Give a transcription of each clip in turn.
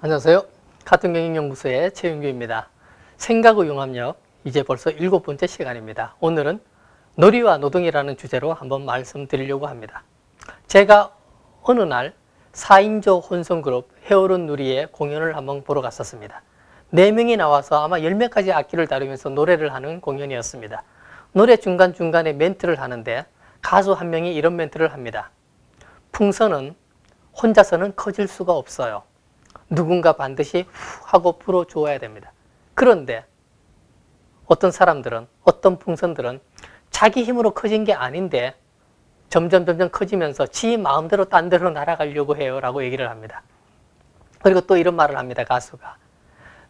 안녕하세요. 카툰경영연구소의 최윤규입니다. 생각의 융합력, 이제 벌써 7번째 시간입니다. 오늘은 놀이와 노동이라는 주제로 한번 말씀드리려고 합니다. 제가 어느 날 4인조 혼성그룹 헤어른 누리의 공연을 한번 보러 갔었습니다. 4명이 나와서 아마 10몇 가지 악기를 다루면서 노래를 하는 공연이었습니다. 노래 중간중간에 멘트를 하는데 가수 한 명이 이런 멘트를 합니다. 풍선은 혼자서는 커질 수가 없어요. 누군가 반드시 후 하고 불어주어야 됩니다. 그런데 어떤 사람들은, 어떤 풍선들은 자기 힘으로 커진 게 아닌데 점점 커지면서 지 마음대로 딴 데로 날아가려고 해요 라고 얘기를 합니다. 그리고 또 이런 말을 합니다. 가수가.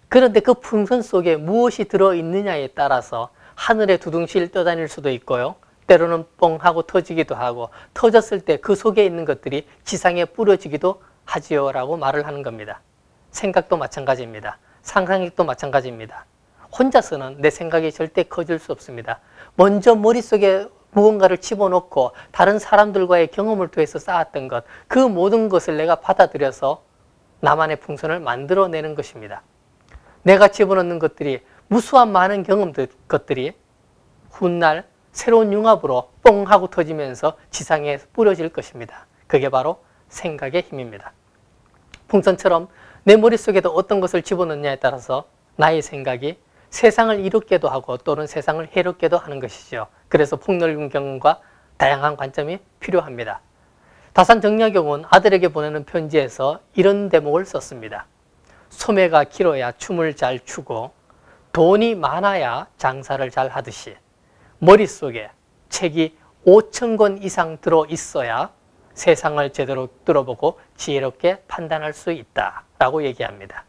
그런데 그 풍선 속에 무엇이 들어있느냐에 따라서 하늘에 두둥실 떠다닐 수도 있고요. 때로는 뻥 하고 터지기도 하고, 터졌을 때 그 속에 있는 것들이 지상에 뿌려지기도 하지요 라고 말을 하는 겁니다. 생각도 마찬가지입니다. 상상력도 마찬가지입니다. 혼자서는 내 생각이 절대 커질 수 없습니다. 먼저 머릿속에 무언가를 집어넣고 다른 사람들과의 경험을 통해서 쌓았던 것, 그 모든 것을 내가 받아들여서 나만의 풍선을 만들어내는 것입니다. 내가 집어넣는 것들이, 무수한 많은 것들이 훗날 새로운 융합으로 뻥 하고 터지면서 지상에 뿌려질 것입니다. 그게 바로 생각의 힘입니다. 풍선처럼 내 머릿속에도 어떤 것을 집어넣느냐에 따라서 나의 생각이 세상을 이롭게도 하고 또는 세상을 해롭게도 하는 것이죠. 그래서 폭넓은 경험과 다양한 관점이 필요합니다. 다산 정약용은 아들에게 보내는 편지에서 이런 대목을 썼습니다. 소매가 길어야 춤을 잘 추고 돈이 많아야 장사를 잘 하듯이 머릿속에 책이 5,000권 이상 들어있어야 세상을 제대로 뚫어보고 지혜롭게 판단할 수 있다라고 얘기합니다.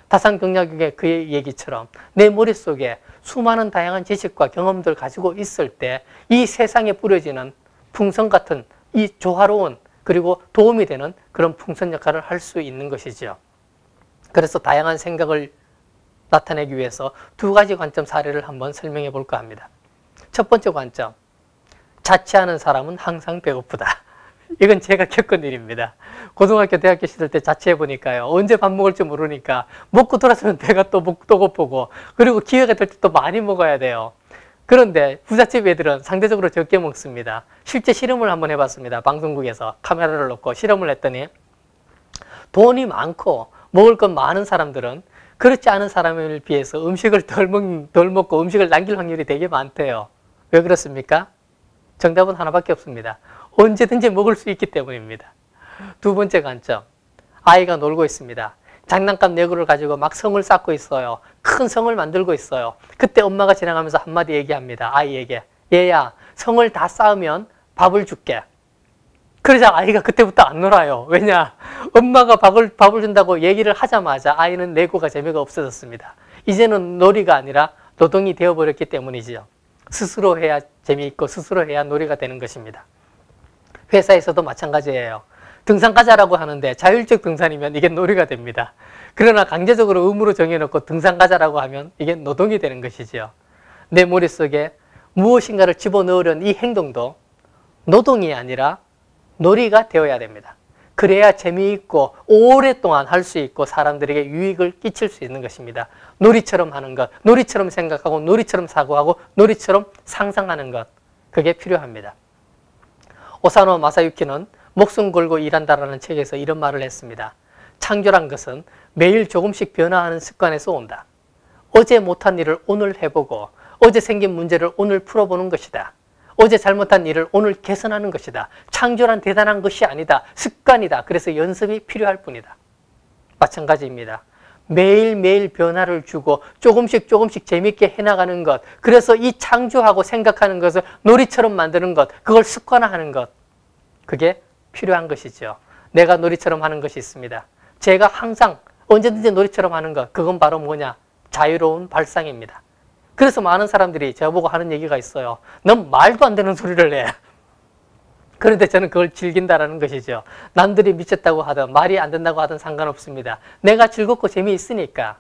다산경약의 그의 얘기처럼 내 머릿속에 수많은 다양한 지식과 경험들 가지고 있을 때 이 세상에 뿌려지는 풍선 같은 이 조화로운 그리고 도움이 되는 그런 풍선 역할을 할 수 있는 것이죠. 그래서 다양한 생각을 나타내기 위해서 2가지 관점 사례를 한번 설명해 볼까 합니다. 첫 번째 관점, 자취하는 사람은 항상 배고프다. 이건 제가 겪은 일입니다. 고등학교, 대학교 시절 때 자취해 보니까요. 언제 밥 먹을지 모르니까 먹고 돌아서면 배가 또 고프고, 그리고 기회가 될 때 또 많이 먹어야 돼요. 그런데 부잣집 애들은 상대적으로 적게 먹습니다. 실제 실험을 한번 해봤습니다. 방송국에서 카메라를 놓고 실험을 했더니 돈이 많고 먹을 것 많은 사람들은 그렇지 않은 사람에 비해서 음식을 덜 먹고 음식을 남길 확률이 되게 많대요. 왜 그렇습니까? 정답은 하나밖에 없습니다. 언제든지 먹을 수 있기 때문입니다. 2번째 관점, 아이가 놀고 있습니다. 장난감 레고를 가지고 막 성을 쌓고 있어요. 큰 성을 만들고 있어요. 그때 엄마가 지나가면서 한마디 얘기합니다. 아이에게. 얘야, 성을 다 쌓으면 밥을 줄게. 그러자 아이가 그때부터 안 놀아요. 왜냐? 엄마가 밥을 준다고 얘기를 하자마자 아이는 레고가 재미가 없어졌습니다. 이제는 놀이가 아니라 노동이 되어버렸기 때문이지요. 스스로 해야 재미있고 스스로 해야 놀이가 되는 것입니다. 회사에서도 마찬가지예요. 등산 가자라고 하는데 자율적 등산이면 이게 놀이가 됩니다. 그러나 강제적으로 의무로 정해놓고 등산 가자라고 하면 이게 노동이 되는 것이죠. 내 머릿속에 무엇인가를 집어넣으려는 이 행동도 노동이 아니라 놀이가 되어야 됩니다. 그래야 재미있고 오랫동안 할 수 있고 사람들에게 유익을 끼칠 수 있는 것입니다. 놀이처럼 하는 것, 놀이처럼 생각하고 놀이처럼 사고하고 놀이처럼 상상하는 것, 그게 필요합니다. 오사노 마사유키는 목숨 걸고 일한다라는 책에서 이런 말을 했습니다. 창조란 것은 매일 조금씩 변화하는 습관에서 온다. 어제 못한 일을 오늘 해보고 어제 생긴 문제를 오늘 풀어보는 것이다. 어제 잘못한 일을 오늘 개선하는 것이다. 창조란 대단한 것이 아니다. 습관이다. 그래서 연습이 필요할 뿐이다. 마찬가지입니다. 매일매일 변화를 주고 조금씩 재밌게 해나가는 것. 그래서 이 창조하고 생각하는 것을 놀이처럼 만드는 것. 그걸 습관화하는 것. 그게 필요한 것이죠. 내가 놀이처럼 하는 것이 있습니다. 제가 항상 언제든지 놀이처럼 하는 것. 그건 바로 뭐냐? 자유로운 발상입니다. 그래서 많은 사람들이 저보고 하는 얘기가 있어요. 넌 말도 안 되는 소리를 해. 그런데 저는 그걸 즐긴다라는 것이죠. 남들이 미쳤다고 하든 말이 안 된다고 하든 상관없습니다. 내가 즐겁고 재미있으니까.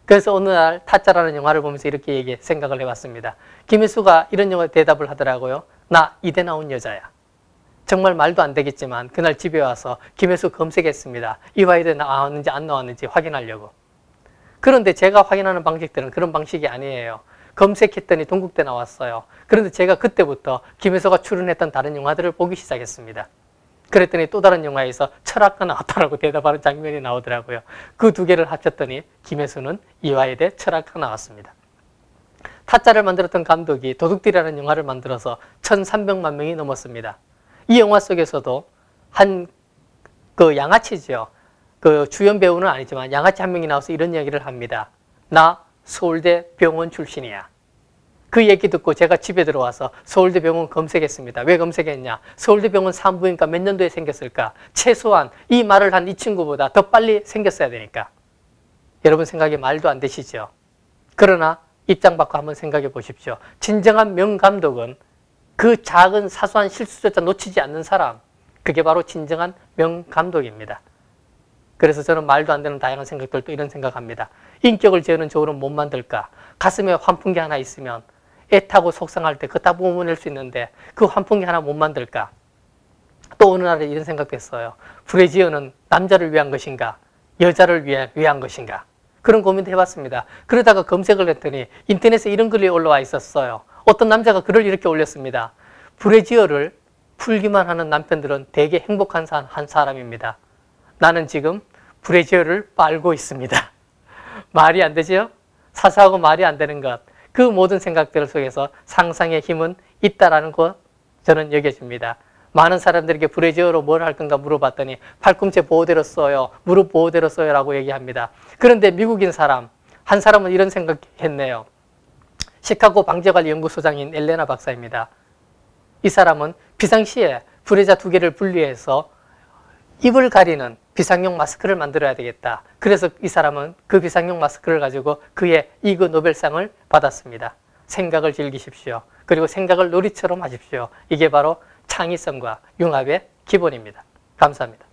그래서 어느 날 타짜라는 영화를 보면서 이렇게 생각을 해봤습니다. 김일수가 이런 대답을 하더라고요. 나 이대 나온 여자야. 정말 말도 안 되겠지만 그날 집에 와서 김혜수 검색했습니다. 이화여대 나왔는지 안 나왔는지 확인하려고. 그런데 제가 확인하는 방식들은 그런 방식이 아니에요. 검색했더니 동국대 나왔어요. 그런데 제가 그때부터 김혜수가 출연했던 다른 영화들을 보기 시작했습니다. 그랬더니 또 다른 영화에서 철학가 나왔다라고 대답하는 장면이 나오더라고요. 그 두 개를 합쳤더니 김혜수는 이화여대 철학가 나왔습니다. 타짜를 만들었던 감독이 도둑들이라는 영화를 만들어서 1,300만 명이 넘었습니다. 이 영화 속에서도 그 양아치죠. 그 주연 배우는 아니지만 양아치 한 명이 나와서 이런 이야기를 합니다. 나 서울대 병원 출신이야. 그 얘기 듣고 제가 집에 들어와서 서울대 병원 검색했습니다. 왜 검색했냐? 서울대 병원 산부인과 몇 년도에 생겼을까? 최소한 이 말을 한 이 친구보다 더 빨리 생겼어야 되니까. 여러분 생각이 말도 안 되시죠? 그러나 입장 바꿔 한번 생각해 보십시오. 진정한 명감독은 그 작은 사소한 실수조차 놓치지 않는 사람, 그게 바로 진정한 명감독입니다. 그래서 저는 말도 안 되는 다양한 생각들도 이런 생각합니다. 인격을 재우는 저울은 못 만들까? 가슴에 환풍기 하나 있으면 애타고 속상할 때 그거 다 뿜어낼 수 있는데 그 환풍기 하나 못 만들까? 또 어느 날에 이런 생각도 했어요. 브래지어는 남자를 위한 것인가? 여자를 위한 것인가? 그런 고민도 해봤습니다. 그러다가 검색을 했더니 인터넷에 이런 글이 올라와 있었어요. 어떤 남자가 글을 이렇게 올렸습니다. 브래지어를 풀기만 하는 남편들은 되게 행복한 한 사람입니다. 나는 지금 브래지어를 빨고 있습니다. 말이 안 되죠? 사소하고 말이 안 되는 것. 그 모든 생각들 속에서 상상의 힘은 있다라는 것 저는 여겨집니다. 많은 사람들에게 브래지어로 뭘 할 건가 물어봤더니 팔꿈치 보호대로 써요. 무릎 보호대로 써요 라고 얘기합니다. 그런데 미국인 한 사람은 이런 생각했네요. 시카고 방재관리연구소장인 엘레나 박사입니다. 이 사람은 비상시에 브래자 2개를 분리해서 입을 가리는 비상용 마스크를 만들어야 되겠다. 그래서 이 사람은 그 비상용 마스크를 가지고 그의 이그 노벨상을 받았습니다. 생각을 즐기십시오. 그리고 생각을 놀이처럼 하십시오. 이게 바로 창의성과 융합의 기본입니다. 감사합니다.